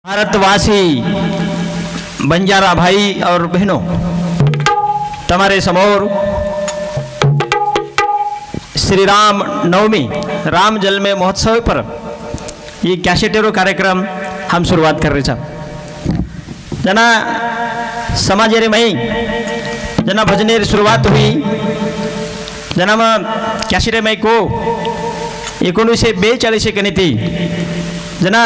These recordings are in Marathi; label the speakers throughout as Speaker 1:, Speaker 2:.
Speaker 1: भारतवासी बंजारा भाई और बहनों, तुम्हारे समोर श्री राम नवमी राम जन्म महोत्सव पर ये कैसेटेरो कार्यक्रम हम शुरुआत कर रहे हैं। जना समाजेरे मई जना भजनेर शुरुआत हुई जना कैसेटे मई को 1942 कनी थी जना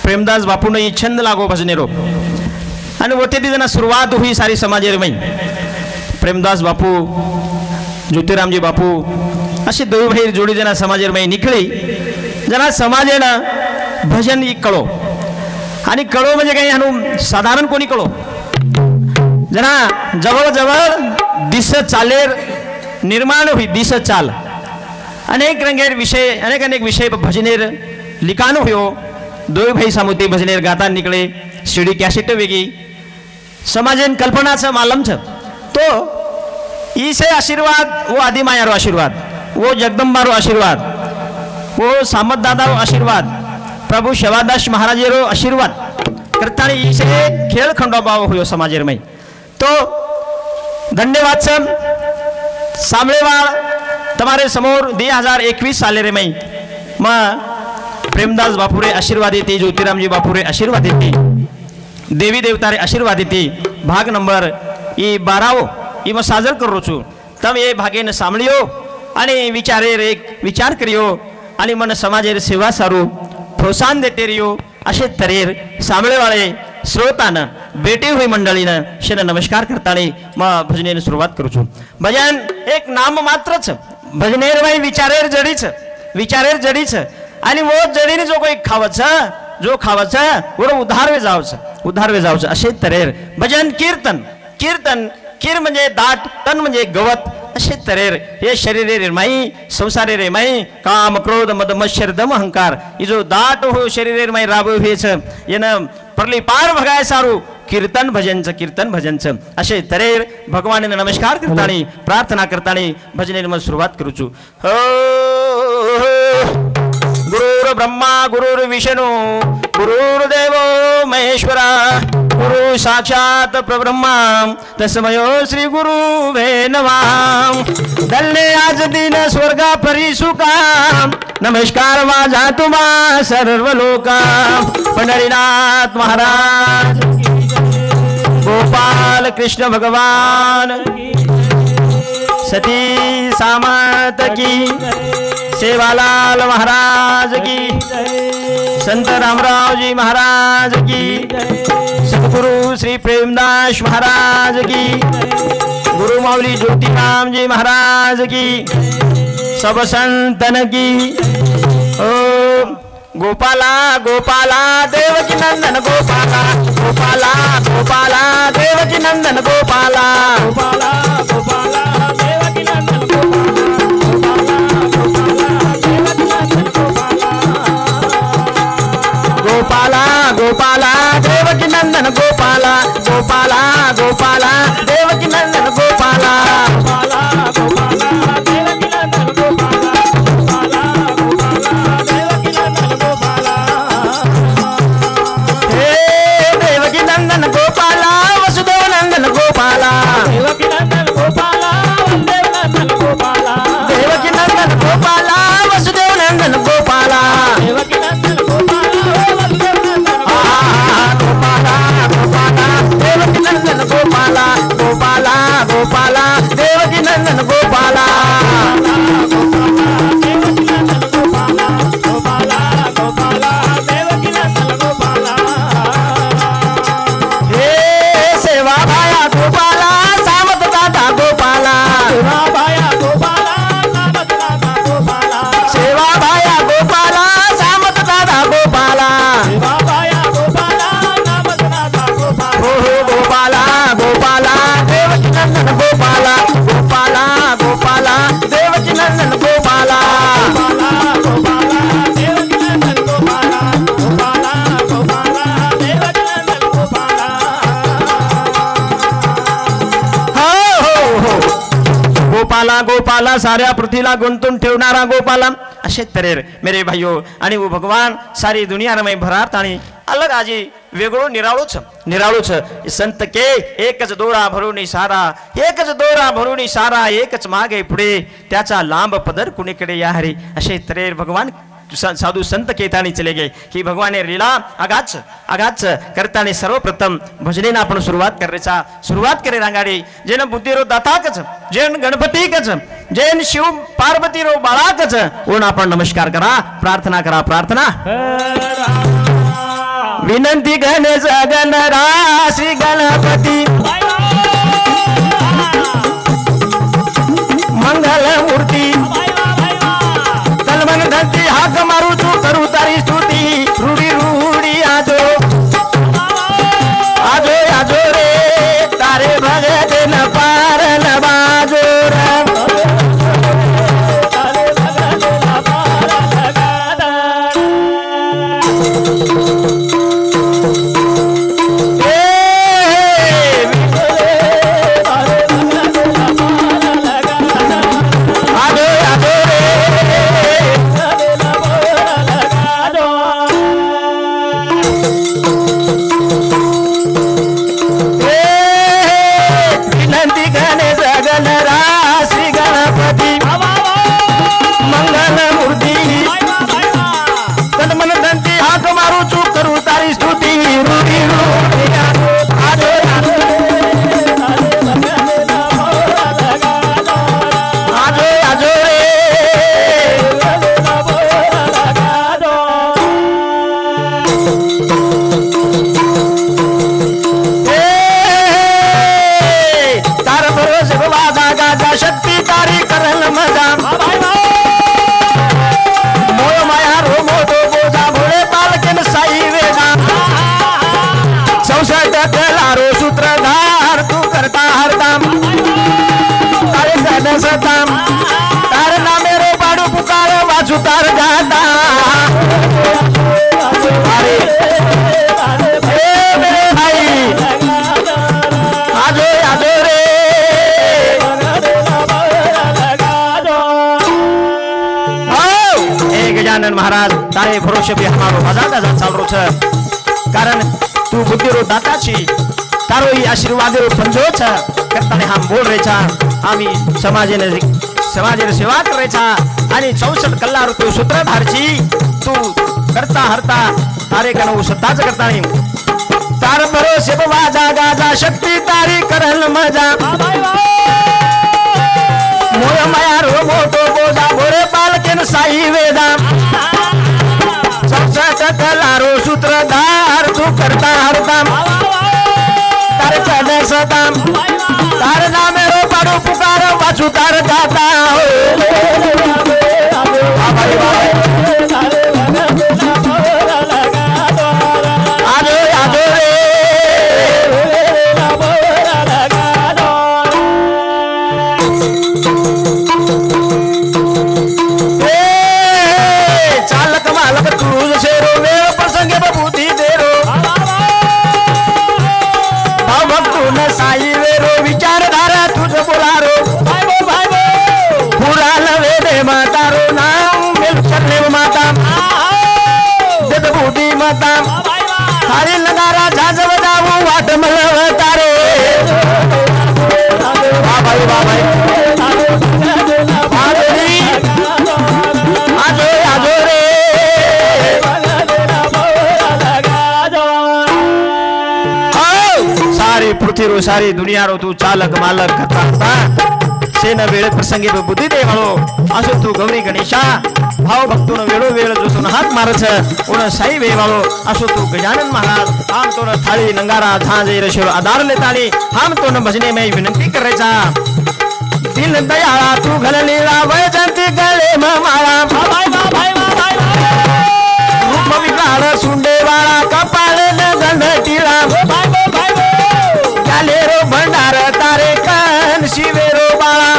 Speaker 1: प्रेमदास बापून ही छंद लागो भजनेरो आणि वरती जना सुरुवात हुई सारी समाजेर मई प्रेमदास बापू ज्योतिरामजी बापू अशी दोन भाई जोडी जना समाजेर मई निकली जना समाजेनं भजन ही कळो आणि कळो म्हणजे काही हानू साधारण कोणी कळो जना जवळ जवळ दिस चालेर निर्माण हुई दिस चाल अनेक रंगेर विषय अनेक विषय भजनेर लिखाण हुयो दो भाई सामुती भजनेर गाता निकले सीडी कैसेट वेगी समाजन कल्पना छ मालम छ तो इसे आशीर्वाद वो आदि मायारो आशीर्वाद वो जगदंबारो आशीर्वाद वो सामत दादारो आशीर्वाद प्रभु शवादास महाराजेरो आशीर्वाद करता इसे खेळ खंडोबाव हुयो समाजेर में तो धन्यवाद सम सामळेवाळ तुम्हारे समोर 2021 साले रे मई म प्रेमदास बापूरे आशीर्वाद येते ज्योतिरामजी बापूरे आशीर्वाद देते देवी देवतारे आशीर्वाद देते भाग नंबर ई 12 ई म साजर करो छु तब ये भागेन सामळियो आणि विचारे रे विचार करियो आणि मन समाजेर सेवा सारू प्रोत्साहन देते रियो असे तरेर सामळेवाळे श्रोतान बेटी हुई मंडळीनं शेन नमस्कार करतानी म भजनेन सुरुवात करू छु भजन एक नाम मात्रच भजनेर भाई विचारेर जडीच आणि वो जडीने जो कोई खावच वो उद्धार वे जावच असे तरेर भजन कीर्तन कीर म्हणजे दाट तन म्हणजे गवत असे तरेर हे शरीरे रे माई संसारे रे माई काम क्रोध मद मत्सर दम अहंकार ई जो दाट हो शरीरे माई राबो हेच येन परली पार भगाय सारू कीर्तन भजनच असे तरेर भगवान नमस्कार करतानी प्रार्थना करतानी भजनेर म सुरुवात करू छु हो गुरुर् ब्रह्मा गुरुर्विष्णु गुरुर्देवो महेश्वरा गुरु साक्षात परब्रह्मा तस्मयो श्री गुरुवे नमः दल्ले आज दिन स्वर्गा परी सुखा नमस्कार माझा तुम्हा सर्व लोका पंढरीनाथ महाराज गोपाल कृष्ण भगवान सती सामत की सेवालाल महाराज की संत रामराव जी महाराज की सद्गुरु श्री प्रेमदास महाराज की गुरु माऊली ज्योतिराम जी महाराज की सब संतन की ओम गोपाला गोपाला देवकी नंदन गोपाला गोपाला गोपाला देवकी नंदन गोपाला गोपाला गोपाला देवकी नंदन गोपाला गोपाला देवकी नंदन गोपाला गोपाला गोपाला देवकी नंदन गोपाला गोपाला गोपाला देवकी नंदन गोपाला गोपाला गोपाला देवकी नंदन गोपाला हे देवकी नंदन गोपाला वसुदेव नंदन गोपाला देवकी नंदन गोपाला वसुदेव नंदन गोपाला देवकी नंदन गोपाला वसुदेव नंदन गोपाला देवकी नंदन गोपाला गोपाला गोपाला गोपाला देवकी नंदन गोपाला गोपाला गोपाला देवकी नंदन गोपाला हे सेवा भाया गोपाला सामत दादा गोपाला सेवा भाया गोपाला सामत दादा गोपाला सेवा भाया गोपाला सामत दादा गोपाला सेवा भाया गोपाला सामत दादा गोपाला हो गोपाला गोपाला देवकी नंदन गोपाला गोपाला गोपाला देवकी नंदन गोपाला गोपाला गोपाला देवकी नंदन गोपाला गोपाला गोपाला देवकी नंदन गोपाला हो गोपाला गोपाला साऱ्या पृथ्वीला गुंतून ठेवणारा गोपाला असे तरेर मेरे भाइयों आणि वो भगवान सारी दुनिया में भरात आणि अलग आजी वेगळो निराळोच संत के एकच दोरा भरून सारा एकच दोरा भरून सारा एकच मागे पुढे त्याचा लांब पदर कुणीकडे या हरी असे तरे भगवान साधू संत केतानी चले गए कि भगवान ने लीला आगाच करताने सर्वप्रथम भजनेना आपण सुरुवात करे रांगाडी जेन बुद्धिरो दाताकच जेन गणपतीकच जेन शिव पार्वती रो बाळाकच ओन आपण नमस्कार करा प्रार्थना विनंती गणेश गणराशी गणपती मंगल मूर्ती तलमन धरती हाक मारू तू करू तारी स्तुती रूढी रूढी आजो रे तारे भगत न पार न बाजो महाराज तारे भरोसे पे हमारो मजाक चाल रो छ कारण तू बुद्धि रो दाता छी तारो ही आशीर्वाद रो पंजो छ करताने हम बोल रे छा आम्ही समाजे सेवा कर रे छा आणि 64 कल्ला ऋतू सूत्रधार छी तू करता हरता तारे कनो सत्ताच करता नाही तार भरोसे पे वाजा गाजा शक्ती तारी करल मजा मोय माया रो मोटो बोजा भोरे पालकेन साई वेदा कलारो सूत्रधार तू करता हरदम तार चढ़े सदम तार नामे रो पाड़ो पुकार वाचू तार दाता आजो रे चालक मालक तू से बबूती देरो भक्तु न साई वेरो विचारधारा तुझ बोलारो पूरा लवे दे मातारो नाम मिल चलने माता दे बबूती माता थारी लगारा झाज बजाऊ वाट मलव तारे वाह भाई आजो रे पृथ्वी रो सारी दुनिया रो तू चालक मालक करता सेन वेळे प्रसंगी बुद्धी दे वाळो असो तू गौरी गणेशा भाव भक्तों वेळो वेळ जो तुन हात मारछ उन साई वे वाळो असो तू गजानन महाराज हम तो थाली नंगारा झांजे रशो आधार लेताली हम तो भजने में विनंती करायचा दिल दयाळा तू घललेला वैजंती गळे माळा रूप विकार सुंडे वाळा कपाळ गंधटीला रो भंडार तारे कान शिवेरो बाळा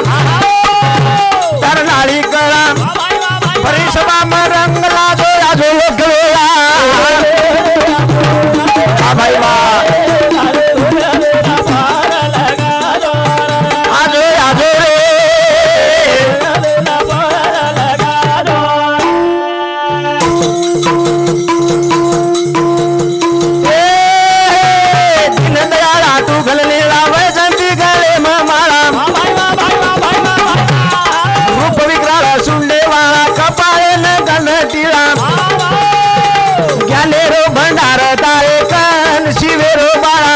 Speaker 1: तरनाळी कळा परिसभा रंग लाजो आजो गळोला भाई आजो रे भंडार तारे कन शिवेरो बाळा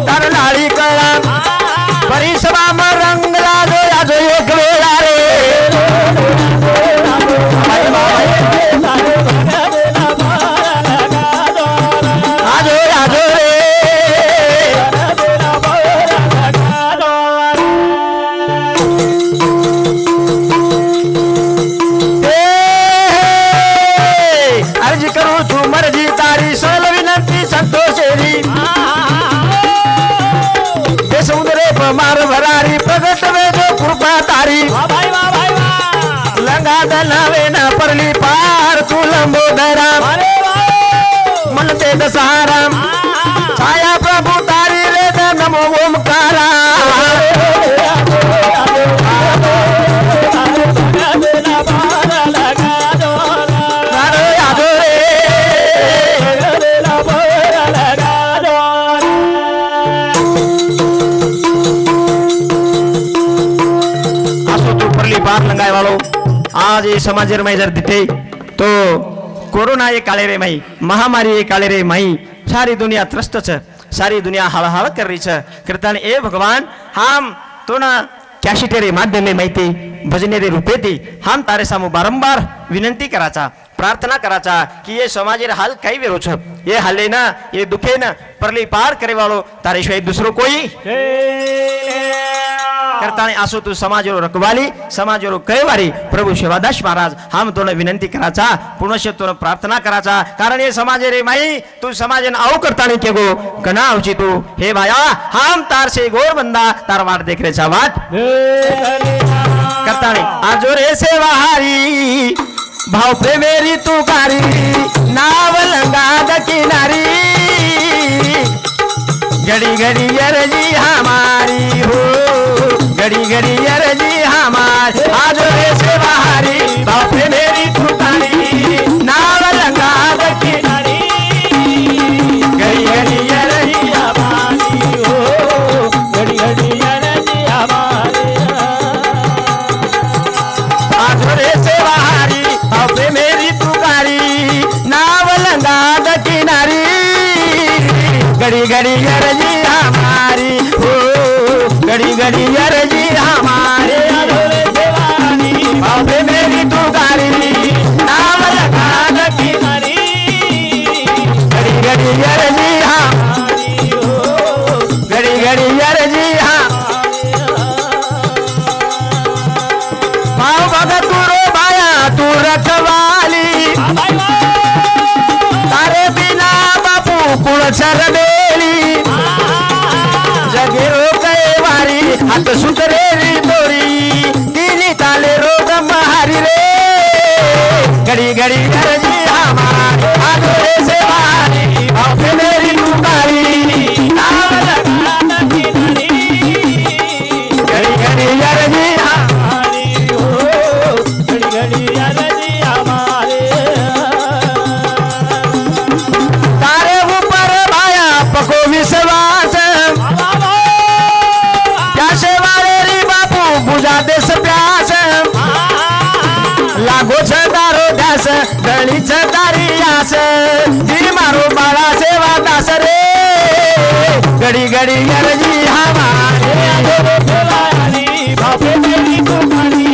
Speaker 1: तार लाळी कळा परिसभा रंग लाजो आजो एक वेळा रे आजो आजो रे अर्जी करू छू मर्जी तारी सल विनंती संतोषेरी हे सौंदर्य मार भरारी प्रगट वेदो कृपा तारी लंगा दलावे न परली पार तू लंबोदरा मनते दसहारा छाया प्रभु तारी वेद नमो ओमकारा बार लंगाय वालों आज ये समाज में जर दिते तो कोरोना ये काले रे मई महामारी ये काले रे मई सारी दुनिया त्रस्त छ सारी दुनिया हळहळ कर रही छ कीर्तन ए भगवान हम तो ना कॅशिटे रे माध्यम में माहिती भजने रे रूपे थी हम तारे सामू बारंबार विनंती कराचा प्रार्थना कराचा कि ये समाज रे हाल कई वेरो छ ये हाले ना ये दुखे ना परली पार करे वालो तारे शिवाय दूसरो कोई करताने आसो तू समाजरो रखवाली समाजरो कैवारी प्रभु शिवादास महाराज हम तोने विनंती कराचा पुनश्च तोने प्रार्थना कराचा कारण ये समाज रे माई तू समाजन आव करताने केगो कना आवची तू हे भाया हम तार से गोर बंदा तार वाट देख रे वाट करताने आजो रे सेवाहारी भाव प्रेमेरी तू कारी नाव लंगा द किनारी घड़ी घड़ी अर्जी हमारी हो घड़ी घड़ी अर्जी हमारी आज रे सेवाहारी बाप रे मेरी ठुकारी नाव लंगा द किनारी घड़ी घड़ी अर्जी हमारी हो घड़ी घड़ी अर्जी हमारी आज रे सेवाहारी बाप रे मेरी ठुकारी नाव लंगा द किनारी घड़ी घड़ी अर्जी हमारी हो घड़ी घड़ी अर्जी हमारे बाबे मेरी तुकारी नाम लगा द किनारी घड़ी घड़ी अर्जी हमारी हो घड़ी घड़ी अर्जी भाव भगत तू रो भाया तू रखवाली तारे बिना बापू कुल शरण जगेरो कैवारी हाथ सुतरे री तोरी दीनी ताले रोग महारी रे घड़ी घड़ी अर्जी हमारी आज रे सेवारी अब मेरी तुकारी नाम लगा द किनारी घड़ी घड़ी अर्जी हमारी हो घड़ी घड़ी अर्जी हमारे तारे ऊपर भाया पको विश्वास बुझा दे प्यास लागो छ दारो दास गणी छ दारी आस दी मारो बाळा सेवा दास रे घड़ी घड़ी अर्जी हमारे देवानी बापे मेरी तुमारी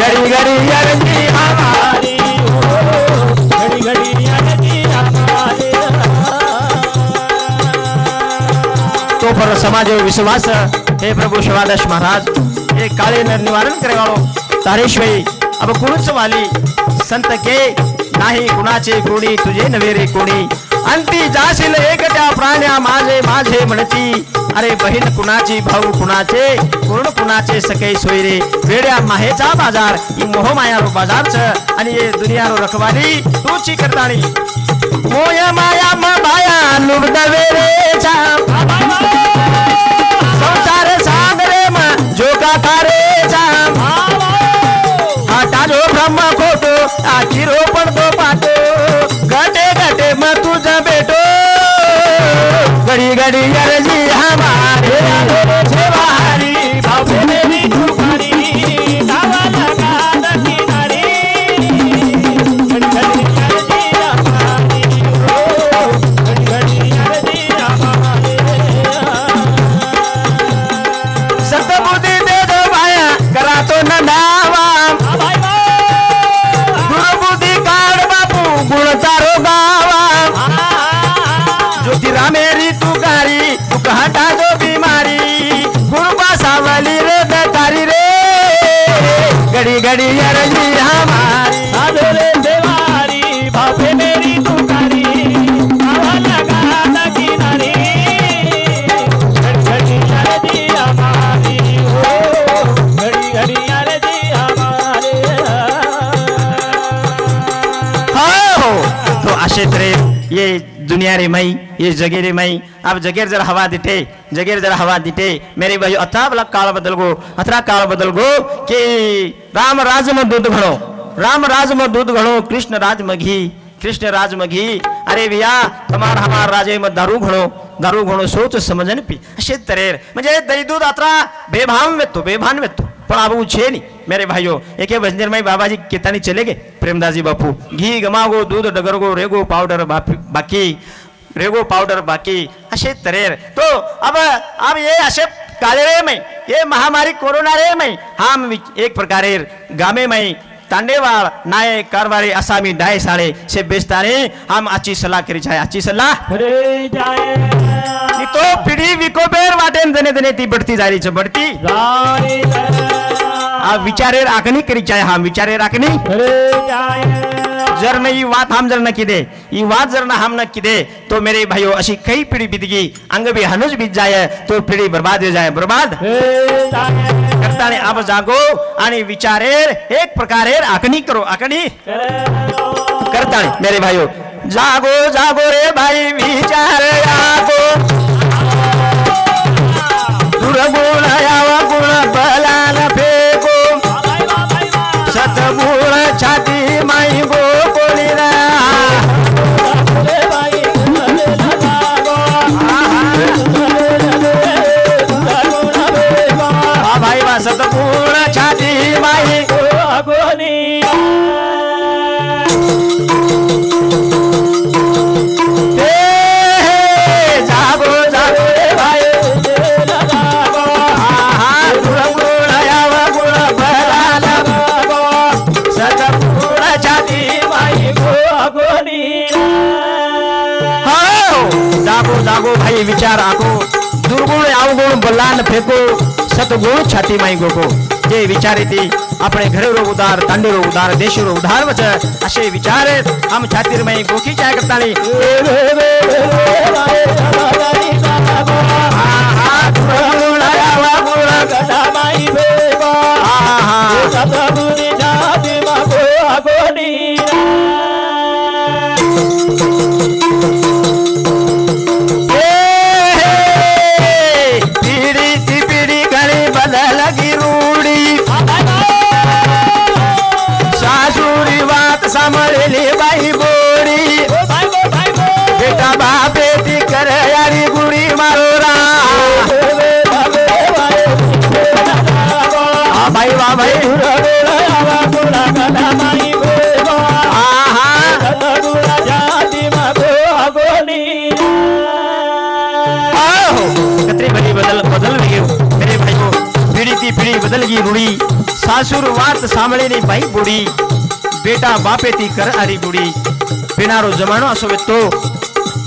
Speaker 1: घड़ी घड़ी अर्जी हमारी घड़ी घड़ी अर्जी हमारे तो पर समाज विश्वास हे प्रभु शिवादास महाराज हे काळे नर निवारण करे वालो तारेश्वरी अब कुणच वाली संत के नाही कुणाचे कोणी तुझे नवे रे कोणी अंती जाशील एकट्या प्राण्या माझे माझे म्हणती अरे बहीण कुणाची भाऊ कुणाचे पूर्ण कुणाचे सकै सोय रे वेड्या माहेचा बाजार ही मोहमाया रो बाजार छ आणि ये दुनिया रो रखवाली तूची करताणी मोया माया म बाया लुबदवे रे छा संसार सागरे म जोका तारे छा हाटा जो ब्रह्म खोटो आखिरो पडतो पाटो गटे गटे म तुझा बेटो घड़ी घड़ी अर्जी हमारे सेवाहारी बाबू मेरी तुकारी नावा लगा द किनारी घड़ी अर्जी हमारी
Speaker 2: आधोरे देवारी बापे मेरी तुकारी आवा लगा न किनारी घड़ी अर्जी हमारी हो घड़ी अर्जी हमारे
Speaker 1: हो तो असे तरे ये दुनिया रे मई ये जगे रे मई अब जगेर जरा हवा दिटे जगेर जरा हवा दिटे मेरे भाई अथा बला काल बदल गो अथरा काल बदल गो कि राम राज में दूध घणो राम राज में दूध घणो कृष्ण राज में घी अरे भैया तमार हमार राजे में दारू घणो सोच समझन पी असे तरेर म्हणजे दही दूध अथरा बेभान वेतो पण आबू छे नहीं मेरे भाइयों एक भजनेर में बाबा जी केतानी चले गए प्रेमदास जी बापू घी गमागो दूध डगरगो रेगो पाउडर बाकी रेगो पाउडर बाकी असे तरेर तो अब ये असे काले में ये महामारी कोरोना रे में हम एक प्रकार गामे में तांडेवाड़ नाये कारवारी असामी डाय साड़े से बेचताने हम अच्छी सलाह करी जाए अच्छी सलाह तो पीढ़ी विकोबेर वाटेन जने ती बढ़ती जा रही बढ़ती विचारे राखणी करी चाहे हम विचारे राखणी जर नहीं बात हम जर न किदे ये बात जर ना हम न किदे तो मेरे भाइयों अशी कई पीढ़ी बीतगी अंग भी हनुज बीत जाए तो पीढ़ी बर्बाद हो जाए बर्बाद करता ने अब जागो आणि विचारे एक प्रकारे आखणी करो आखणी करता ने मेरे भाइयों जागो जागो रे भाई विचार आगो दुर्गुण यावा गुण बलान फेको सतगुण छाती माई गो कोणीरा भाई वा सतगुण छाती माई जागो जागो रे भाई जागो भाई विचार आको दुर्गुण अवगुण बलान फेको सतगुण छाती माई गोको जे विचारे ती अपने घरेरो उदार तांडेरो उदार देशरो उदार वच असे विचारे हम छातीर माई गोकी चाय करतानी सामळली बाई बोडी बेटा बापे ती कर यारी गुडी मारोरा भाई वा भाई कतरी बड़ी बदल गई मेरे भाइयों पीढ़ी की पीढ़ी बदल गई रूढ़ी सासुर वात सामळे नी बाई बोडी बेटा बापे ती कर आरी बुडी पिनारो जमानो असो तो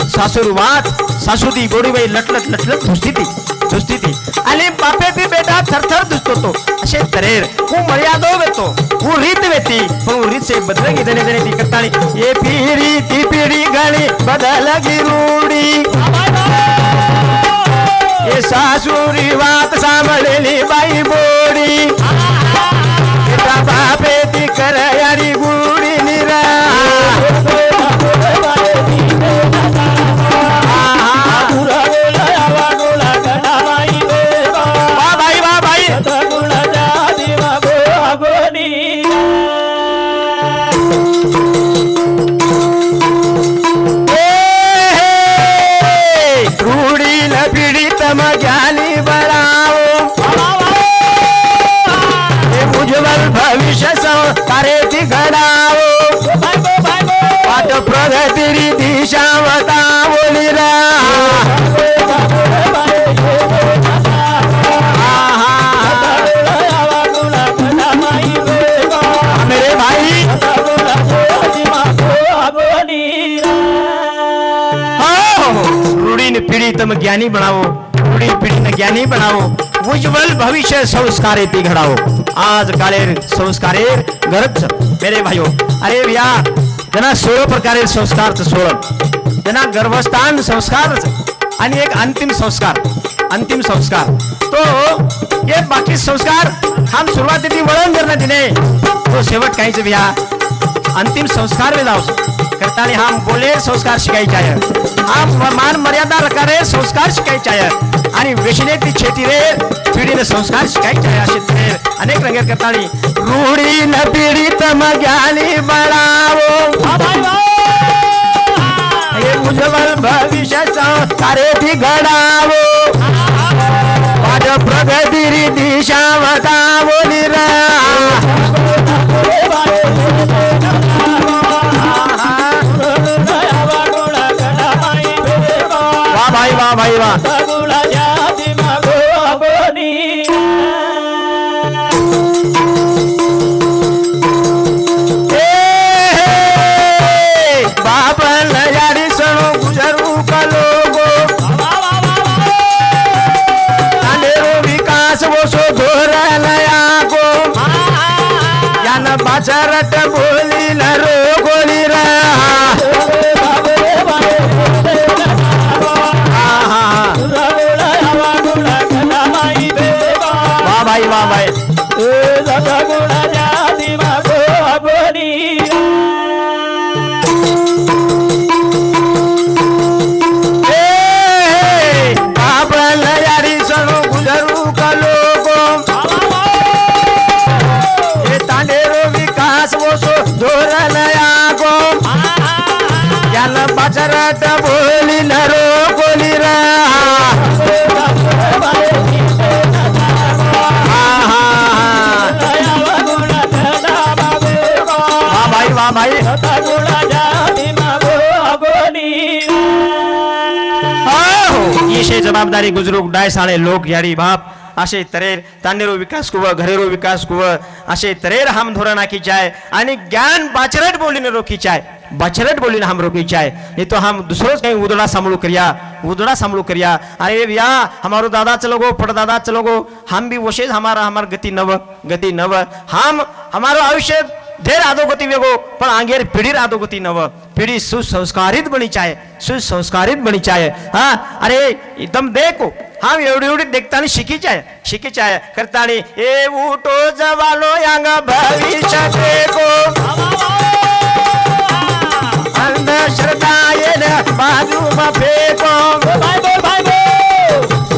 Speaker 1: सासुर वात सासुदी गोडी बाई लटलट धुसती थी आणि बापे ती बेटा थरथर धुसतो तो असे तरेर वो मर्यादो वेतो वो रीत वेती पण वो रीत से बदलगी देने ती करतानी ये पीढ़ी ती पीढ़ी गणी बदलगी रूडी ये सासुरी वात सांभळलेली बाई बोडी बेटा बापे ती कर यारी गुडी निरा ज्ञानी बनाओ उज्जवल भविष्य संस्कारे ती घडाओ पाठ प्रगती दिशा बताओ निरा मेरे भाई रूढ़ी ने पीढ़ी तुम ज्ञानी बनाओ पीढ़ी ने ज्ञानी बनाओ उज्जवल भविष्य संस्कारे ती घडाओ आज कालेर संस्कारेर गरज मेरे भाइयों अरे भैया जना 16 प्रकारे संस्कार सोळं जना गर्भस्थान संस्कार आणि एक अंतिम संस्कार तो ये बाकी संस्कार हम सुरुवातीला वळण करना दिने तो शेवट काहीच भैया अंतिम संस्कार में जाओ करताने हम बोले संस्कार शिकायचे आहे हम मान मर्यादा रकारे संस्कार शिकायचे आहे आणि वेशनेती छेती रे पिढीने संस्कार शिकायचे आहे असे ते अनेक रंगेर करतानी रूढी न पिढी तम ज्ञानी बनावो हे उज्ज्वल भविष्य संस्कारे ती घडावो माझ्या प्रगती दिशा वदावो निरा वाह भाई वाह बाबल यारी सणो गुजरू का लोगो तांडेरो विकास वो सो धोरलया को यान बाजारट बोली न रोगोली वाह भाई बाजारात बोली न रोगोली वाह भाई ये जबाबदारी गुजरूक डाय साळे लोक यारी बाप असे तरेर तांडेरो विकास कुव घरेरो विकास कुव असे तरेर हम धोरण आखी चाय आणि ज्ञान बाचरट बोलीने रोकी चाय बाचरट बोलीने हम रोकी चाय नहीं तो हम दूसरों कहीं उदड़ा सामलू करिया अरे भैया हमारो दादा चलोगो पड़दादा चलोगो हम भी वशेज हमारा गति नव हम हमारो आयुष्य ढेर आदोगती वेगो पण आंगेर पिढीर आदोगती नव पिढी सुसंस्कारित बनी चाहे हाँ अरे तुम देखो हम एवढी देखतानी शिकीच आहे करतानी ए उठो जवालो यांग भविष्य देखो अंधश्रद्धा ये बाजू में फेंको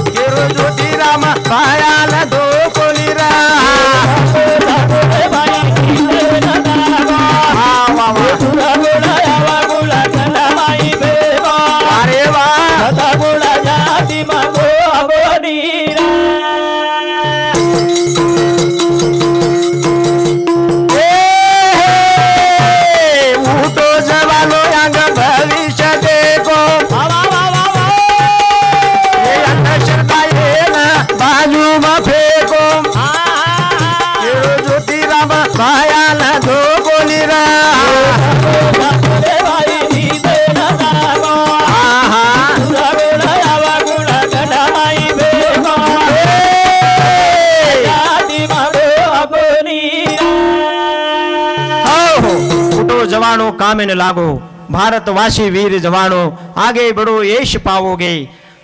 Speaker 1: केरो ज्योति राम भायाल दो कोलीरा अरे वाह जवानों काम न लागो भारतवासी वीर जवानों आगे बढ़ो यश पाओगे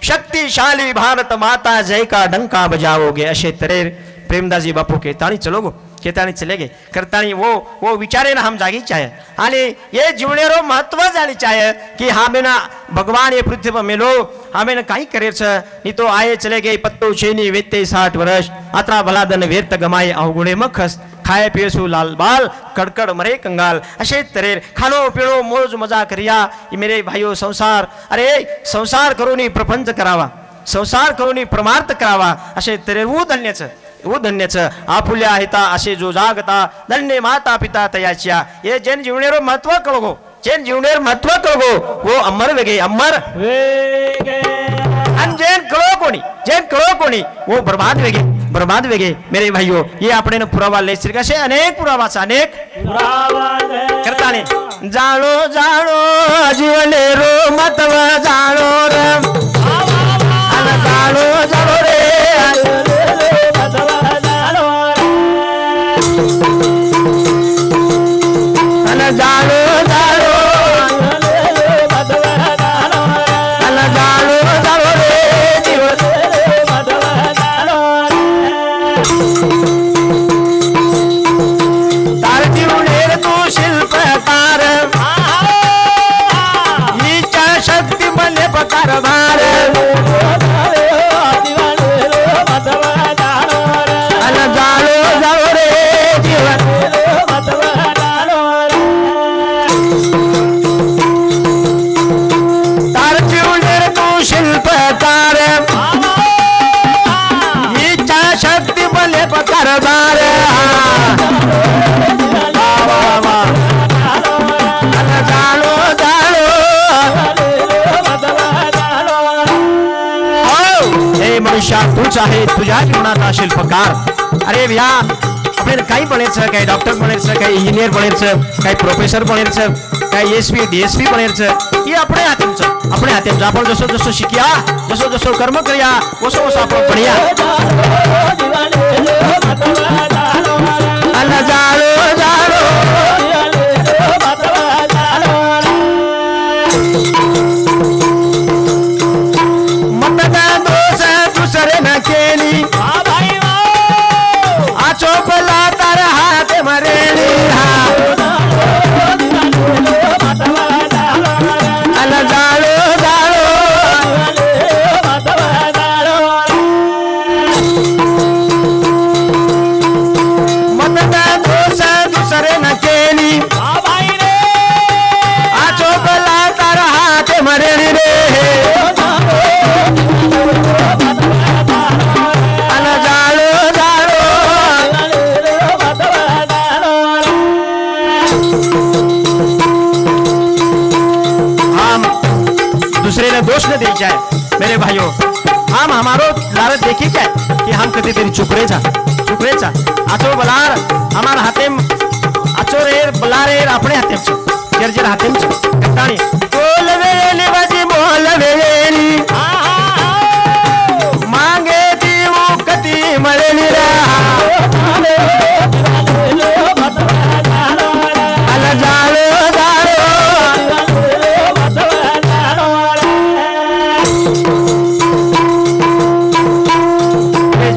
Speaker 1: शक्तिशाली भारत माता जय का डंका बजाओगे अशे तरेर प्रेमदास जी बापू कहतानी चलोगो कहतानी चलेगे करतानी वो विचारे ना हम जागी चाहे आणि ये जीवनेरो महत्व जानी चाहे कि हमें भगवान ये पृथ्वी पर मिलो हमें काही करे नहीं तो आए चले गए पत्तो छेनी वेते 60 वर्ष अतरा भलादन व्यर्थ गमाए अवगुणे मखस खाए पियसु लाल बाल कड़कड़ मरे कंगाल अशे तरेर खानो पीणो मौज मजा करिया ये मेरे भाइयों संसार अरे संसार करूनी प्रपंच करावा संसार करूनी परमार्थ करावा अशे तरेर वो धन्यच आपुल्या हिता असे जो जागता धन्य माता पिता तयाच्या ये जन जीवनेरो महत्व कळगो वो अमर वेगे आणि जैन कळो कोणी वो बर्बाद वेगे मेरे भाइयों ये आपने पुरावा ले कसे अनेक पुरावा करताने जाणो जीवने रो महत्व जाणो रे तूच आहे तुझ्या जीवनाचा शिल्पकार. अरे भैया आपल्याला काही बनायचं, काही डॉक्टर बनायचं, काही इंजिनियर बनायचं, काही प्रोफेसर बनायचं, काही एसपी DSP बनायचं, हे आपणे हातेमचं, आपणे हातेमचं. आपण जसं जसं शिकया, जसं जसं कर्म करूया, वसं वसं आपण बनिया. अला जाळो जाळो मतदा दोष दुसरे न केली आचोपला तर हात मरेली. अला जाळो जाळो मतदा दोष दुसरे न केली आचोपला तर हात मरेली रे. अला जाळो जाळो हम दूसरे ने दोष न दीचा है मेरे भाइयों. हम हमारो लारत देखी क्या कि हम कधी तरी चुकरेचा आचो बलार हमार हातेम आचो रेर बलारेर अपने हातेम जर्जर हातेम कटाणी बोल वेली बाजी बोल वेली मांगे देऊ कती मळेली रा. अला जाळो जाळो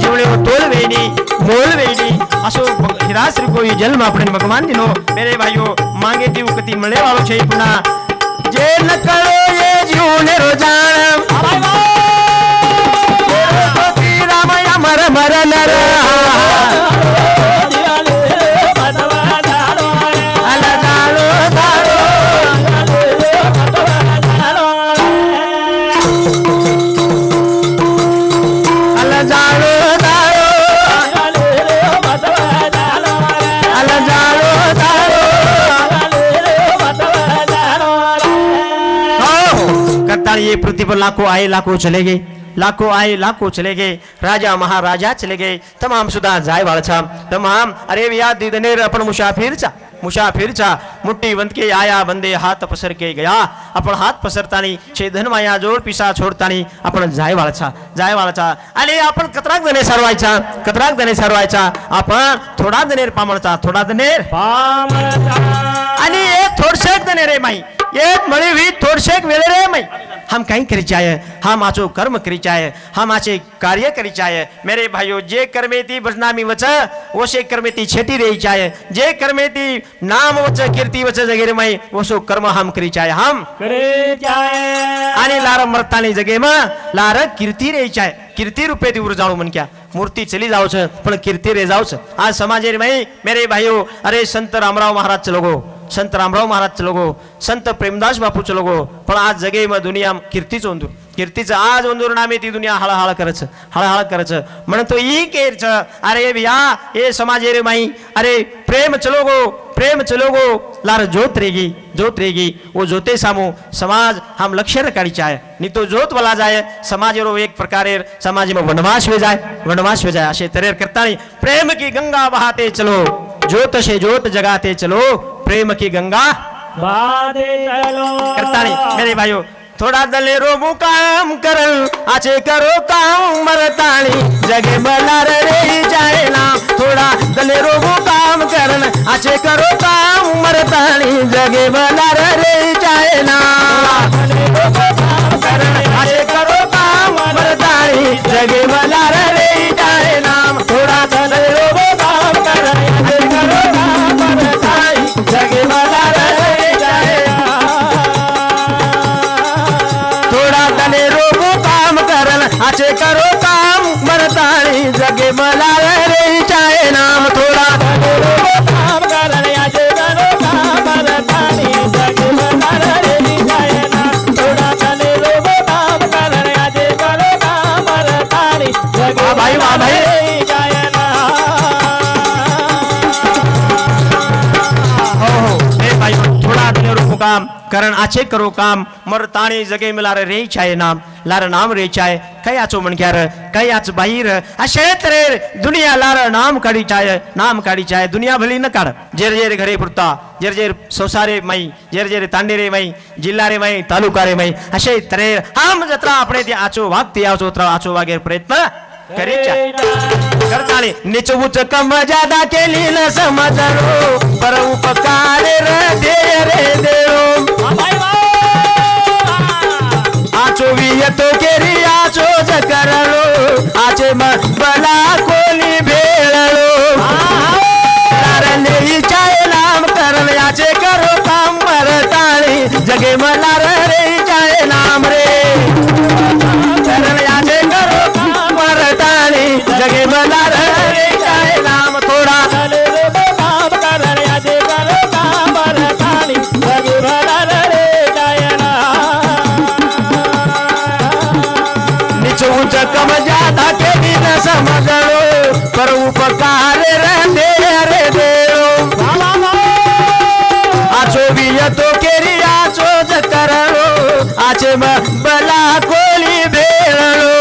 Speaker 1: जीवळे तोल वेणी मोल वेणी असो हिराश्री कोई जन्म अपने भगवान दिनो. मेरे भाइयों मांगे देऊ कती मळे वाळो छे पुन्हा जे न कळो ये जीवने रोजान रामया मर मर नर. अला जाळो जाळो अला जाळो जाळो अला जाळो जाळो. करताल ये पृथ्वी पर लाखों आए लाखों चले गए, लाखों आए लाखों चले गए, राजा महाराजा चले गए, तमाम सुधा जाय वाळचा तमाम. अरे भैया दीदनेर अपन मुसाफिरचा मुट्ठी बंद के आया बंदे हाथ पसर के गया. आपण हात पसरतानी छेदन माया जोर पिसा छोडतानी आपण जाय वाळचा आणि आपण कतराक दने सरवायचा आपण थोडा दनेर पामळचा थोडा दनेर आणि एक थोडशेक दने रे माई एक मळी वी थोडशेक वेळ रे माई. हम कहीं करी चाहे, हम आचो कर्म करी चाहे, हम आचे कार्य करी चाहे. मेरे भाइयों जे कर्मे ती बजनामी वच ओसे कर्मे ती छेटी रही चाहे, जे कर्मे ती नाम वच कीर्ती वच जगेरे माई ओसो कर्म हम करी चाहे, हम
Speaker 2: करे चाहे
Speaker 1: आणि लार मरतानी जगे म लार कीर्ती रही चाहे. कीर्ती रूपे ती उर जाणू मन क्या मूर्ती चली जाओ पण कीर्ती रे जाओ. आज समाजे माई मेरे भाइयों अरे संत रामराव महाराज चलोगो, संत रामराव महाराज चलोगो, संत प्रेमदास बापू चलोगो, पण आज जगे म दुनिया कीर्तीच ओंदूर कीर्तीचं आज ओंदूर नामे ती दुनिया हळहळ करच म्हणतो ई केरच. अरे भैया ये समाजे रे माई अरे प्रेम चलोगो लार जोत रेगी वो जोते सामो समाज हम लक्ष्य रखाड़ी चाहे नहीं तो जोत वाला जाए समाज रो एक प्रकार समाज में वनवास हो जाए अशे तरेर करता नहीं. प्रेम की गंगा बहाते चलो जोत से जोत जगाते चलो प्रेम की गंगा
Speaker 2: बादे चलो
Speaker 1: करता नहीं. मेरे भाइयों थोड़ा दलेरो मुकाम करल आचे करो काम मरतानी जगे बलार रे जाए ना. थोड़ा दलेरो मुकाम करल आचे करो काम मरतानी जगे बलार रे जाए ना. आचे करो काम मरतानी जगे बलार रे जाए ना. थोड़ा दलेरो मुकाम करल आचे करो काम मरतानी जगे बलार रे जाए ना. काम करल आचे करो काम मरतानी जगे बलार रे चाहे नाम. थोड़ा
Speaker 2: काम करने आजे करो काम मरतानी जगे बलार रे जाए ना. थोड़ा तने लोगो काम करने आजे करो काम मरतानी जगे
Speaker 1: भाई
Speaker 2: जाए ना.
Speaker 1: हो भाई थोड़ा तने मुकाम कारण आचे करो काम मर ताणी जगे मिलार रे चाय नाम लार नाम रे चाय कई आचो मनक्यार कई आच बाहिर अशे तरे दुनिया लार नाम काढी चाय दुनिया भली न काढ जेर जेर घरे पुरता जेर जेर संसारे मई जेर जेर तांडेरे मई जिल्हा रे मई तालुका रे मई अशे तरे हम जत्रा आपणे ते आचो वागती आचो त्र आचो वागे प्रयत्न करे करताळे नीच उच कम ज्यादा केली न समजलो पर उपकार रे देव आचो वियतो केरी आचो ज करलो आचे बला कोणी भेळलो लारले चाय नाम करण याचे करो काम मरताळी जगे मला रे चाय नाम रे करण याचे करो काम मरताळी जगे मला रे चाय नाम थोडा
Speaker 2: काम करण याचे करो काम मरताळी जगे मला रे चाय
Speaker 1: उच कम ज्यादा केली न समजलो पर उपकार रे देव आचो वियतो केरी आचो ज करलो आचे बला कोली भेळलो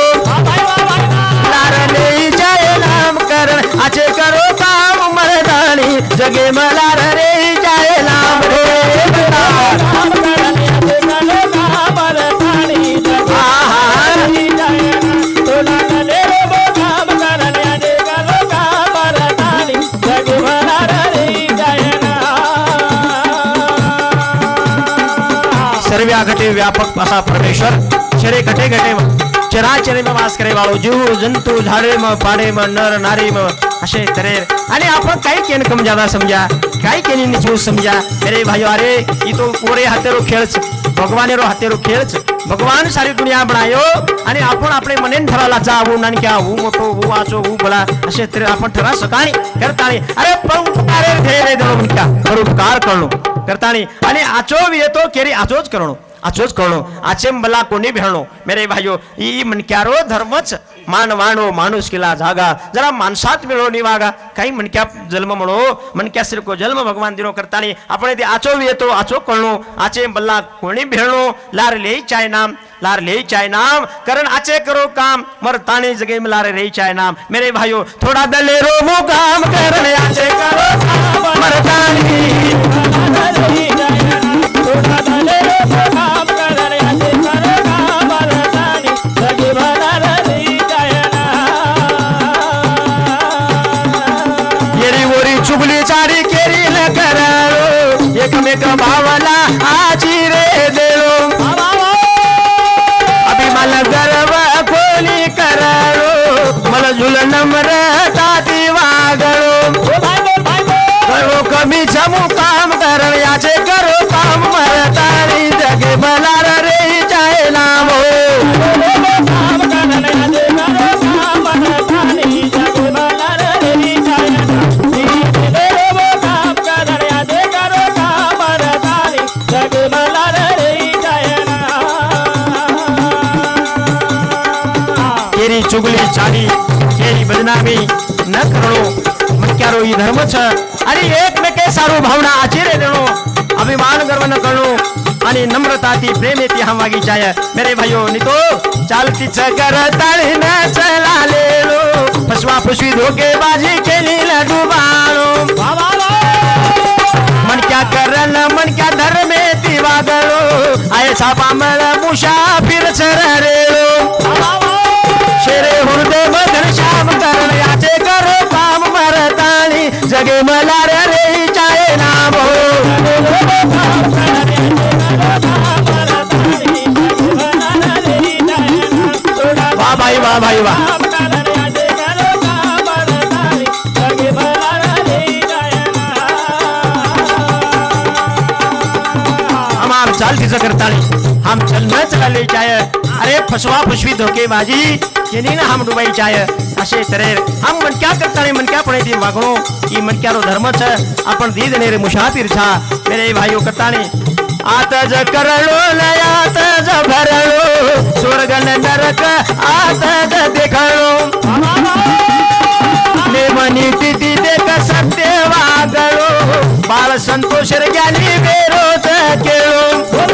Speaker 1: लारले जय नाम करण आचे करो काम मरदाणी जगे मला रे जय नाम रे
Speaker 2: काम करण याचे करो काम मरताळी जगे
Speaker 1: सर्व्या घटे व्यापक असा परमेश्वर शरे घटे घटे चराचरे में वास करे वाळो जीव जंतु झाडे म पाडे म नर नारी म असे तरेर आणि आपण काही केन कम ज्यादा समझा काही केनी नीचू समझा मेरे भाइयों अरे ये तो पूरे हाथेरो खेळच भगवानेरो हाथेरो खेळच भगवान सारी दुनिया बनायो आणि आपण आपले मनेन ठराला जा वो नान क्या वो मोठो वो आचो वो बला असे तरे आपण ठरा सकाळी करतानी अरे पण अरे ढेरे देणो मन क्या परोपकार करणो करतानी आणि आचो येतो केरी आचोच करणो आचेम बला कोणी भेळणो मेरे भाइयों ई मनक्यारो धर्मच मानवाणो माणूस केला जागा जरा माणसात मिळो निवागा काही मनक्या जन्म म्हणो मनक्या सिर को जन्म भगवान दिनो करतानी आपण ते आचो येतो आचो कळणो आचे बल्ला कोणी भेळणो लार ले चाय नाम करण आचे करो काम मर ताने जगे में लार ले चाय नाम मेरे भाइयों थोड़ा दलेरो मो काम करण आचे करो काम मर ताने
Speaker 2: थोड़ा दलेरो मो काम करण आचे करो काम मरताळी जगे मला रे चाय
Speaker 1: येरी वोरी चुगली चारी केरी न करारो एकमेक भावला आजी रे देलो अभिमान गर्व कोणी करारो मला झुल नम्र ताती वागळो करो कमी जमू काम करण याचे करो काम मरताळी जगे मला रे चाय नाम
Speaker 2: काम करण याचे करो काम मरताळी जगे मला रे चाय काम करण याचे करो काम मरताळी जगे मला रे चाय
Speaker 1: केरी चुगली चाली केरी बदनामी न करणो मनक्यारो ई धर्म छ आणि एकमेके सारू भावना आचेरे देणो अभिमान गर्व न करणो आणि नम्रताती प्रेमेती हम वागी चाय मेरे भाइयों नितो चालती चकर ताळी न चलालेलो फसवा फसवी धोकेबाजी केली न डुबाळो मन क्या करन मन क्या धर्मे ती वागलो आये छापा मळ मुसाफिर सररेलो शेरे हुर्दे बदन श्याम करण याचे करो काम मरताळी जगे मला रे चाय नाम वाह भाई वाह भाई वाह हम चालती करताळी हम चलना चला चाय अरे फसवा फसवी धोकेबाजी केनी ना हम डुबाई चाय असे तरेर हम मन क्या करताळी मन क्या पणे दी वागणो ई मन क्यारो धर्म छ आपण दी देणे रे मुसाफिर छा मेरे भाइयों करताळी आता ज करलो नयात ज भरलो स्वर्ग नरक आता ज देखलो ने मनी तिथी देख सत्य वागलो बाळ संतोष ज्ञानी बेरोत केलो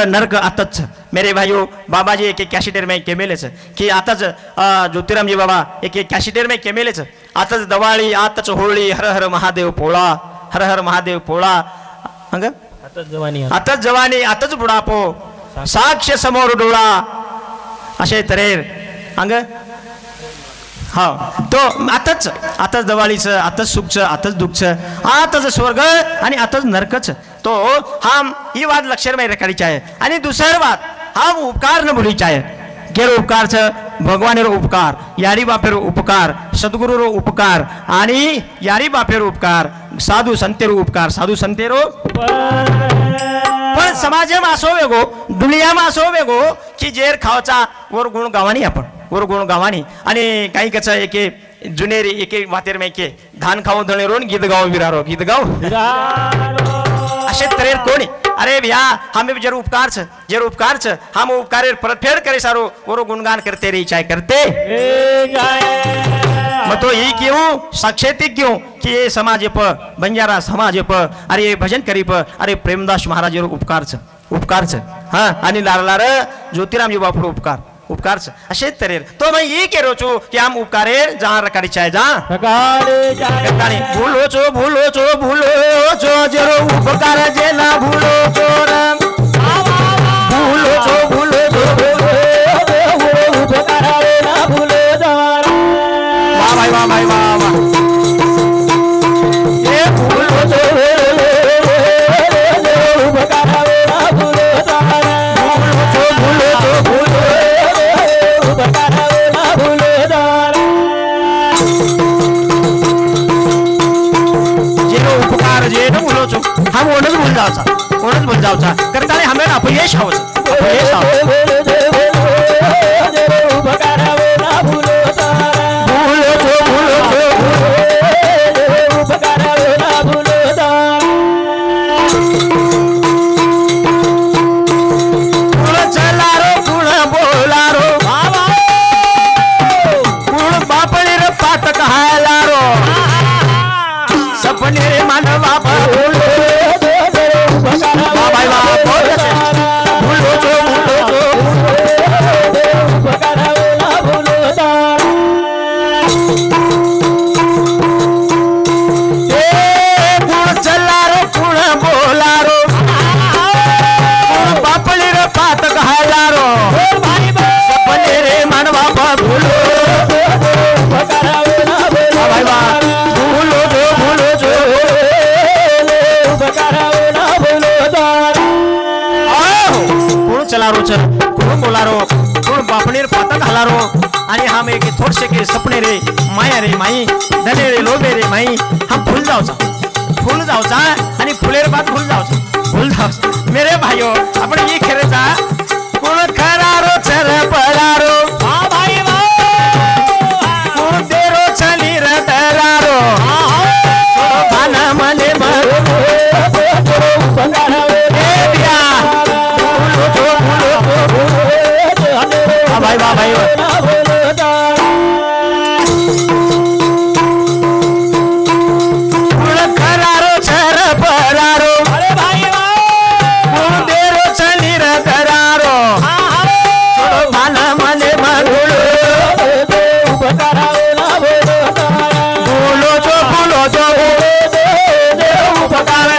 Speaker 1: नरक आताच मेरे भाइयों बाबाजी एक कॅशिटेर में केमेलेच की आताच ज्योतिरामजी बाबा एक कॅशिटेर में केमेलेच आताच दिवाळी आताच होळी हर हर महादेव पोळा हर हर महादेव पोळा अंग आताच जवानी आताच बुडापो साक्ष समोर डोळा असे तरेर अंग हा तो आताच दिवाळीचं आताच सुखचं आताच दुःखचं आताच स्वर्ग आणि आताच नरकच तो हम ही बात लक्षात में रखायची आहे आणि दुसरी बात हम उपकार न भूलीची आहे केरो उपकारचं भगवानेरो उपकार यारी बापेरो उपकार सद्गुरुरो उपकार आणि यारी बापेरो उपकार साधू संतेरो उपकार साधू संतेरो पण समाज में असो वेगो दुनिया में असो वेगो की जेर खावचा वर गुण गावानी आपण वर गुण गावानी आणि काही कच एक जुनेरी एक वातेर में के धान खाऊ धणे रोन गीत गाव विरारो गीत गाव असे तरेर कोणी अरे भैया हमें जरूर उपकार छ हम उपकारेर परतफेड करे सारो वो गुणगान करते रही चाहे करते मग तो ही क्यों साक्षेती क्यों कि ये समाज प बंजारा समाज प अरे ये भजन करी प अरे प्रेमदास महाराज उपकार छ हाँ आणि लार ज्योतिरामजी बापू उपकार छ असे तरेर तो मैं ये कह रो छू कि हम उपकारेर जहाँ रकारी चाहे जहाँ भूलो छो जरो उपकार जे ना भूलो छो भूलो छो उपकार ना भूलो वाह भाई वाह भाई वाह वाह ये भूलो छो उपकार ना भूलो हम ओनच भूल जावचा करता हमें अपयश सपने मानवा कोण बोलारो कोण बापणेर पाता घालारो आणि हम एक थोडसे के सपने रे माया रे माई धने रे लोभे रे माई हम भूल जावचा आणि फुलेर बात भूल जावचा मेरे भाइयों आपण ये खेळचा कोण खरारो चर पळारो हां भाई कोण देरो चली र तरारो भाना मने भाई वाह भाई खरारो छर परारो अरे भाई देरो चली र करारो भाना मने भूलो जो उपकार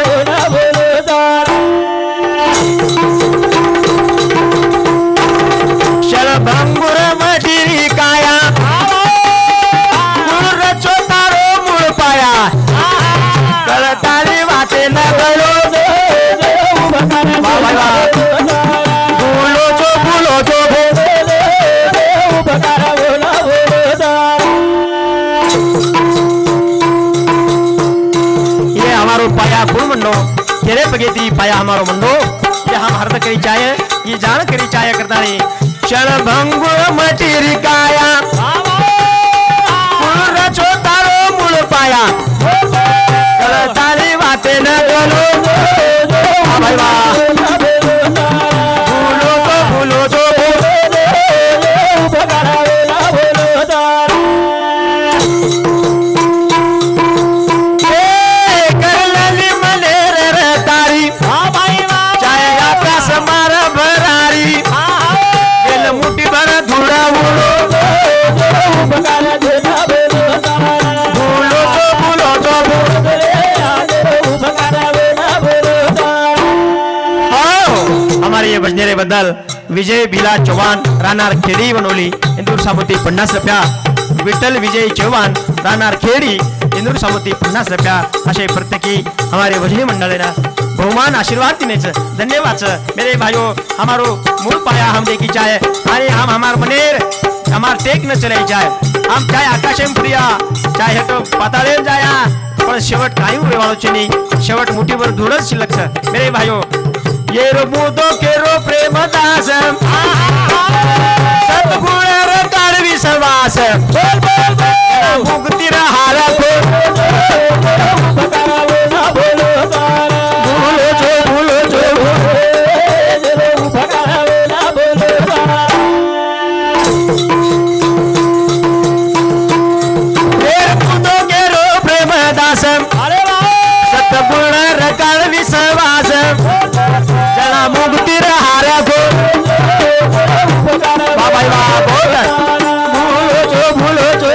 Speaker 1: भंगुर मटिरी काया रचो तारो मूळ पाया कळताली वाटे न गलो भूलो जो ये हमारो पाया कुल मंडो तेरे पगेती पाया हमारो मंडो ये हम हर करी चाहे ये जान करी चाहे करता नहीं क्षण भंगुर मटिरी काया रचो तारो मूळ पाया कळताली वाटे न गलो भाई वाह भूलो जो कर लली मलेर तारी चाहे आपका समार भजनेरे बद्दल विजय भिला चव्हाण राहणार खेडी बनवली इंदूर सामोती 50 रुपया विठ्ठल विजय चव्हाण राहणार खेड़ी इंदूर सामोती 50 रुपया अशे प्रत्येकी हमारे भजनी मंडल ने बहुमान आशीर्वाद देने धन्यवाद मेरे भाइयों। हमारो मूल पाया हम देखी चाहे अरे हम हमार मनेर हमार टेक न चले जाए हम चाहे आकाशेम प्रिया चाहे तो पाताळे जाया पण शेवट काही उरेवाळो छे शेवट मुठीवर धूळच शिल्लक छ मेरे भाइयों। ये रो मुदो के रो प्रेम दास सतगुण रे कार विश्वास बोल बोल बोल मुक्ति रा हारा को भूलो जो ये मुदो के रो प्रेम दास सतगुण रे कार विश्वास जना मुक्ति रा हारा को बाबा बोल भूलो जो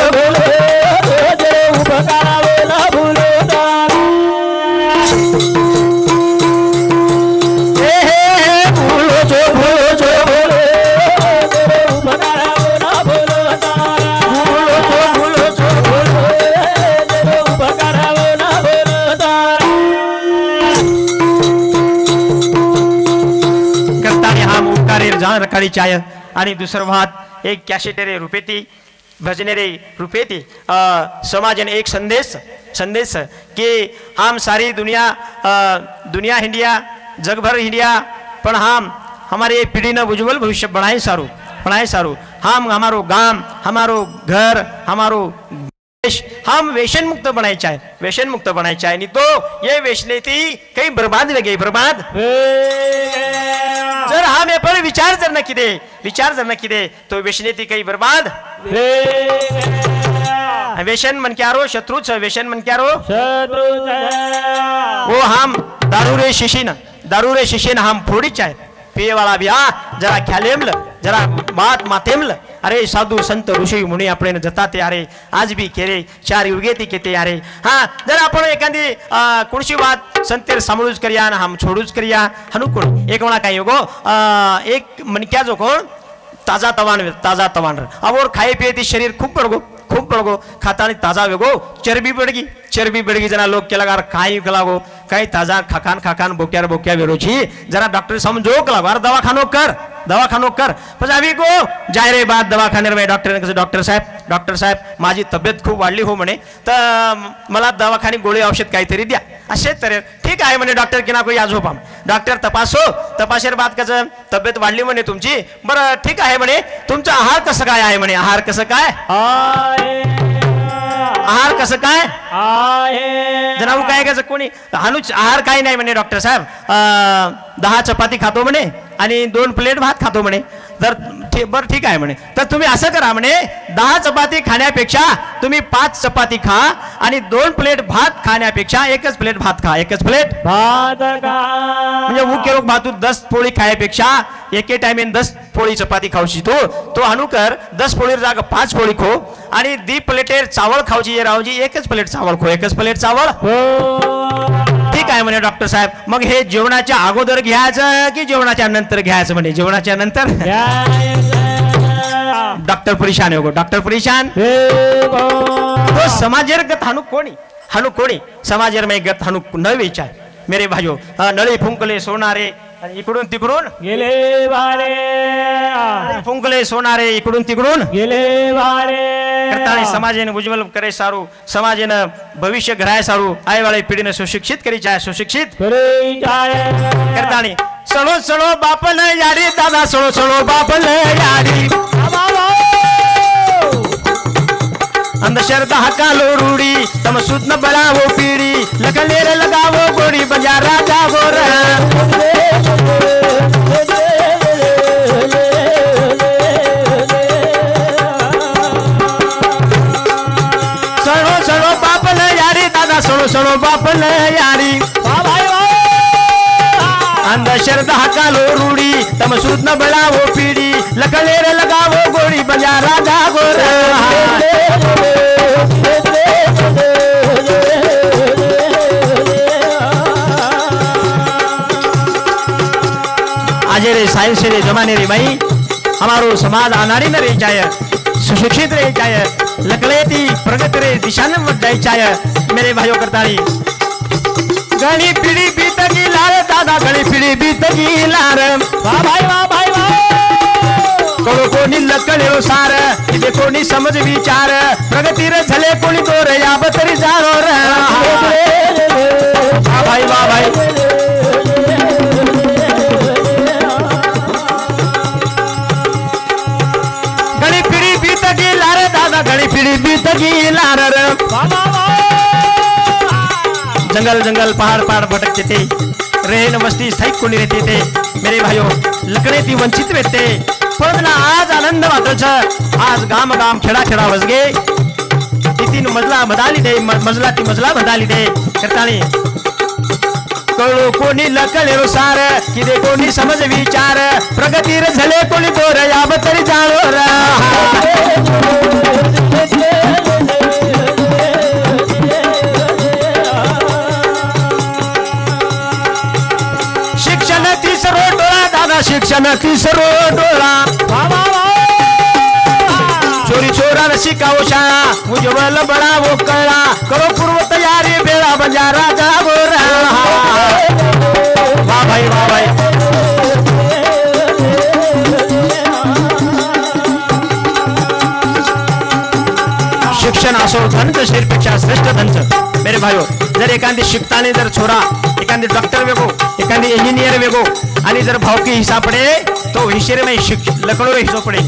Speaker 1: रकाळी चाय आणि दुसरं भात एक कॅसेटेरे रुपेती भजनेरे रुपेती समाजन एक संदेश कि हम सारी दुनिया हिंडिया जगभर हिंडिया पण हम हमारे पीढ़ी ने उज्जवल भविष्य बनाए सारू हम हमारो गांव हमारो घर हमारो देश हम व्यसन मुक्त बनाए चाहे नहीं तो ये व्यसनेती कहीं बर्बाद लगे बर्बाद जर हम ये पर विचार जर न किदे तो व्यसनेती कहीं बर्बाद व्यसन मन क्या रो शत्रु व्यसन मन क्या रो वो हम दारू रे शिशीन हम फोड़ी चाहे पिए वाला भी जरा ख्यालेमल जरा बात मातेमल अरे साधु संत ऋषी मुनी अपने जता ते अरे आज भी केरे चार युगेती केते अरे हाँ जरा आपण एखादी कोणशी बात संतेर सांभाळूच करिया ना हम छोडूच करिया हनु कोण एक वेळा काय गो एक मनक्या जो कोण ताजा तवान अवोर खाए पिए ती शरीर खूप पडगो खाता ताजा वेगो चरबी बडगी जना लोग के लगा खाई लागो काही ताजा खाकान बोक्या वेरोची जरा डॉक्टर समझो लागो अरे दवाखानो कर पण अभी को जाय रे बात दवाखाने में डॉक्टर साहेब माझी तब्येत खूप वाढली हो म्हणे तर मला दवाखाने गोळी औषध काहीतरी द्या असे तर ठीक आहे म्हणे डॉक्टर की ना कोई आज झोपाम डॉक्टर तपासेर बात कसं तब्येत वाढली म्हणे तुमची बरं ठीक आहे म्हणे तुमचा आहार कसं काय आहे म्हणे आहार कसं काय जनाऊ काय कसं कोणी हानुच आहार काय नाही म्हणे डॉक्टर साहेब 10 चपाती खातो म्हणे आणि 2 प्लेट भात खातो म्हणे तर बरं ठीक आहे म्हणे तर तुम्ही असं करा म्हणे 10 चपाती खाण्यापेक्षा तुम्ही 5 चपाती खा आणि 2 प्लेट भात खाण्यापेक्षा 1 प्लेट भात खा 1 प्लेट भात खा म्हणजे वो के लोग भातू 10 पोळी खाण्यापेक्षा एके टाइम 10 पोळी चपाती खाऊची तो अनुकर 10 पोळीर जागा 5 पोळी खो आणि 2 प्लेटेर चावल खाऊची ये रावजी 1 प्लेट चावल खो 1 प्लेट चावल ठीक आहे म्हणे डॉक्टर साहेब मग हे जेवणाच्या अगोदर घ्यायचं की जेवणाच्या नंतर घ्यायचं म्हणे जेवणाच्या नंतर डॉक्टर परेशान हो डॉक्टर परेशान तो समाजेर गत हानु कोणी समाजेर में गत हानु न विचार मेरे भाइयों नळी फुंकले सोनारे इकडून तिकडून गेले वारे फुंकले सोनारे इकडून तिकडून गेले वारे करतानी समाजेने उज्ज्वल करे सारू समाजेने भविष्य घराय सारू आय वाले पिढीने सुशिक्षित करी चाहे सुशिक्षित करी चाहे करतानी सळो बापन यारी दादा सळो बापन यारी अंधश्रद्धा कालो रूढ़ी तम सुध न बढ़ावो पीढ़ी लगलेर लगावो गोरी बंजारा जागो सड़ो बापल यारी दादा सड़ो बापल यारी अंधश्रद्धा कालो रूढ़ी तम सुध न बढ़ावो पीढ़ी लगलेर लगावो गोरी बंजारा जागो आज रे साइंस रे जमाने रे भाई हमारो समाज अनाड़ी न रह जाए सुशिक्षित रह जाए लकड़ेती प्रगति रे दिशा में बढ़ जाए मेरे भाइयों करताली घनी पीढ़ी बीत की लार दादा घनी पीढ़ी बीत की लार
Speaker 2: वाह भाई वाह भाई वाह
Speaker 1: कोणी लकड़े सार इथे कोणी समज विचार प्रगती रे झले कोणी दोर या बतरी जाणो रे वाह भाई वाह भाई घनी पीढ़ी बीत की लार दादा घनी पीढ़ी बीत की लार रे जंगल जंगल पहाड़ पहाड़ भटकते थे रहन वस्ती स्थायिक कोणी रहते थे मेरे भाइयों लकड़े ती वंचित रहते पण आज आनंद वाटतो आज गाम गाम खेडा खेडा वसगे तीन मजला बदली दे मजला ती मजला बदली दे करतानी कळो कोणी लकळेरो सार किदे कोणी समज विचार प्रगती रे झले कोणी दोर या बतरी जाणो रा शिक्षण तिसरो डोळा दादा शिक्षण तिसरो डोळा चोरी चोरा शिकावो शाळा उज्ज्वल बळावो कळा करो पूर्व तयारी बेळा बंजारा जागो वाह भाई वाह भाई शिक्षण असो धनच शेरपेक्षा श्रेष्ठ धनच मेरे भाइयों जर एखादी शिकताने जर छोरा एखादी डॉक्टर वेगो एखादी इंजिनियर वेगो आणि जर भावकी हिसाब पडे तो हिशेर में लकड़ो हिस्सो पडे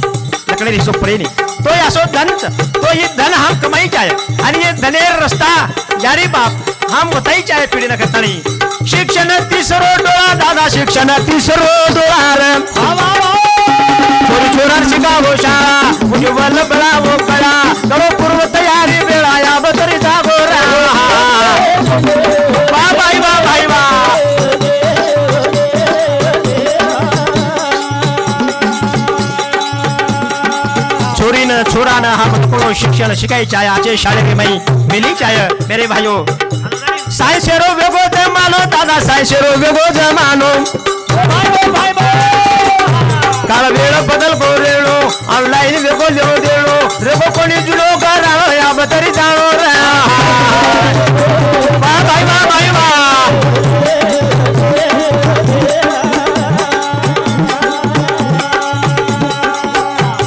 Speaker 1: लकड़े हिस्सो पडे नहीं तो असो धनच तो ये धन हम कमाई चाहे आणि ये धनेर रस्ता यारी बाप हम बताई चाहे पिढी न करतानी शिक्षण तिसरो डोळा दादा शिक्षण तिसरो डोळा रे चोरी चोरा शिकावो शाळा उज्ज्वल बळावो कळा करो पूर्व तयारी बेळा या बतरी जागो रा वाह भाई वाह भाई वाह चोरी न छोरा न हम को शिक्षण शिकाई चाहे आचे शाळे में मिली चाहे मेरे भाइयों सायशेरो वेगो जमानो दादा सायशेरो वेगो जमानो काळ वेळ बदल गो रेणो ऑनलाइन वेगो लेणो देणो रेगो कोणी जुलो करावो या बतरी जाणो रे वाह भाई वाह भाई वाह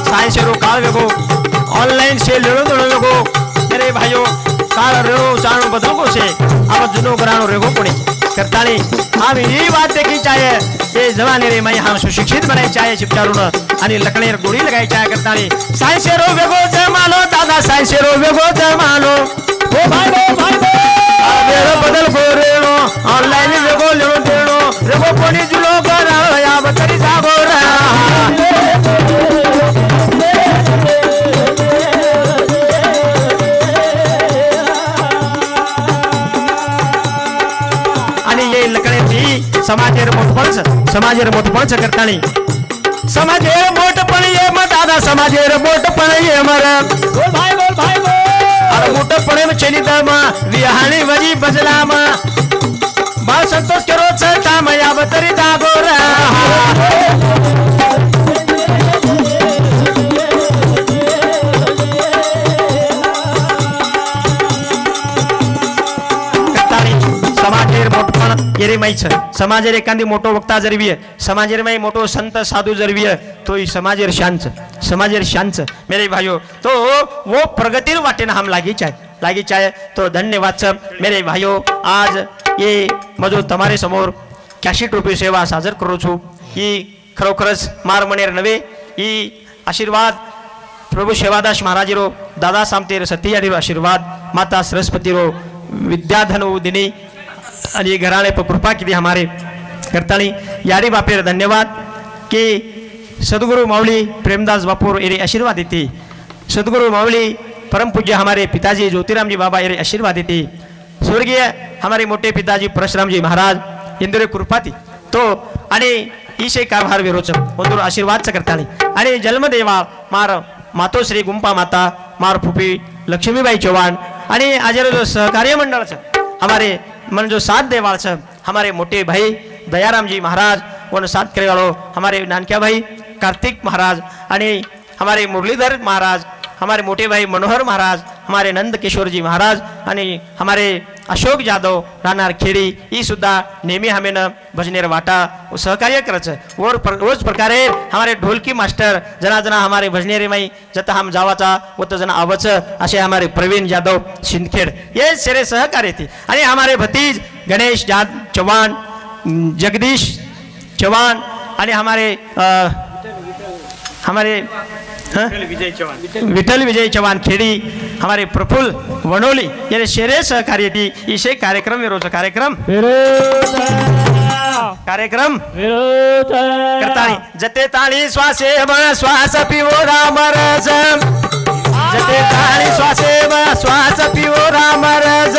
Speaker 1: सायशेरो काळ वेगो ऑनलाइन से लेणो देणो वेगो मेरे भाइयों काळ रेणो चाणो बदल गो से अब जुनो कराणो रेगो कोणी करतानी हम ये बात देखी चाहिए ये जमाने रे मैं हम सुशिक्षित बनाई चाहिए चिपचारून आणि लकड़े गोड़ी लगाई चाहिए करतानी सायशेरो वेगो जमानो दादा सायशेरो वेगो जमानो ओ भाई वेगो बदल गो रेणो ऑनलाइन वेगो लेणो देणो रेगो कोणी जुलो करावो या बतरी जागो रा समाजेर मोठपणच करतानी समाजेर मोठपण ये म दादा समाजेर मोठपण ये मर बोल भाई अरे मोठपणे में चली दमा विहाणी वजी बजला मा बाळ संतोष करो चलता मया बतरी जागो रा येरे माईच समाजेर एखादी मोठो वक्ता जरवी समाजेर में मोठो संत साधु जरवी तो ही समाजेर शांच मेरे भाइयों तो वो प्रगतिर वाटे हम लागी चाहे तो धन्यवाद मेरे भाइयों आज ये मजो तमारे समोर कॅशिट रूपी सेवा साजर करू छु ही खरोखरच मार मनेर नवे ही आशीर्वाद प्रभु सेवादास महाराजरो दादा सामतेर सत्यादेव आशीर्वाद माता सरस्वती रो विद्याधन दिनी आणि घराने पर कृपा की हमारे करतानी यारी बापेर धन्यवाद कि सदगुरु माऊली प्रेमदास बापूर एरे आशीर्वाद देती सदगुरु माऊली परम पूज्य हमारे पिताजी ज्योतिराम जी बाबा एरे आशीर्वाद देती स्वर्गीय हमारे मोटे पिताजी परशुराम जी महाराज इंदुरे कृपाती तो आणि ईशे कारभार विरोच ಒಂದೂರು आशीर्वाद करतानी आणि जन्मदेवा मार मातोश्री गुंपा माता मार फुपी लक्ष्मीबाई चौहान आणि आज जो सहकार्य मंडळ हमारे मन जो साथ देवाल हमारे मोटे भाई दयाराम जी महाराज वन साथ करेगाड़ो हमारे नानकिया भाई कार्तिक महाराज आणि हमारे मुरलीधर महाराज, हमारे मोटे भाई मनोहर महाराज, हमारे नंद किशोर जी महाराज आणि हमारे अशोक जाधव राहणार खेडी ही सुद्धा नेहमी हमें भजनेर वाटा सहकार्य करायचं रोज प्रकारे हमारे ढोलकी मास्टर जना जना हमारे भजनेरे माई जता हम जावाचा व तो जना आवच असे हमारे प्रवीण जाधव सिंदखेड ये सारे सहकार्य थे आणि हमारे भतीज गणेश चौहान, जगदीश चौहान आणि हमारे विठल विजय चौहान खेड़ी, हमारे प्रफुल्ल वनोली ये शेरे सहकार्य थी इसे कार्यक्रम विरोध कार्यक्रम करतानी जते ताली श्वासे श्वास पिवो राम रस, जते ताली श्वासे श्वास पिवो राम रस,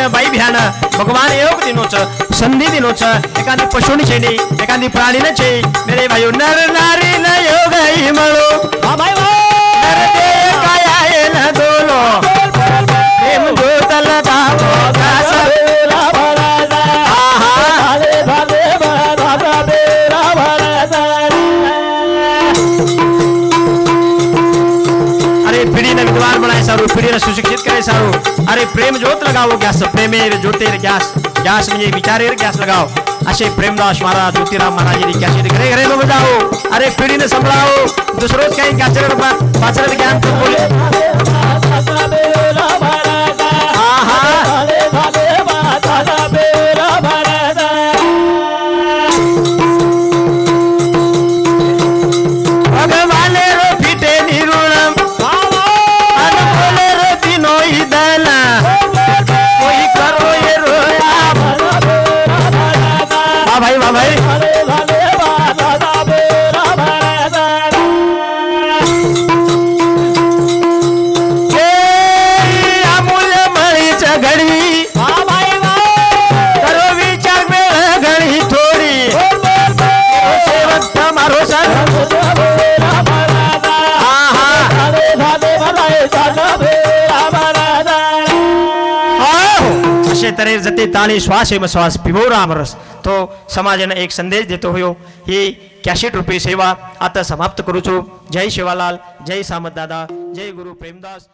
Speaker 1: बाई भ्यान भगवान योग दिनोच संधि दिनोच एखादी पशुनी छेडी एखादी प्राणीने छे मेरे भाइयों नर नारी न योग ही मळो नर दे काया न दोलो प्रेम ज्योत लगावो घास अरे पीढ़ी ने विद्वान बनाए सारू पीढ़ी ने सुशिक्षित करे सारू अरे प्रेम ज्योत लगाओ गॅस प्रेमेर ज्योतेर गॅस गॅस म्हणजे विचारेर गॅस लगाओ असे प्रेमदास महाराज ज्योतिराम महाराज जी गॅस घरे घरे में बजाओ अरे पीढ़ी ने संभळाओ दुसरोज काही गॅसर पाचर ज्ञान तो बोले तरे जते ताली श्वास एम श्वास पिवो राम रस तो समाजने एक संदेश देतो हो ही कॅसेट रूपी सेवा आता समाप्त करूचो। जय शिवालाल, जय सामत दादा, जय गुरु प्रेमदास।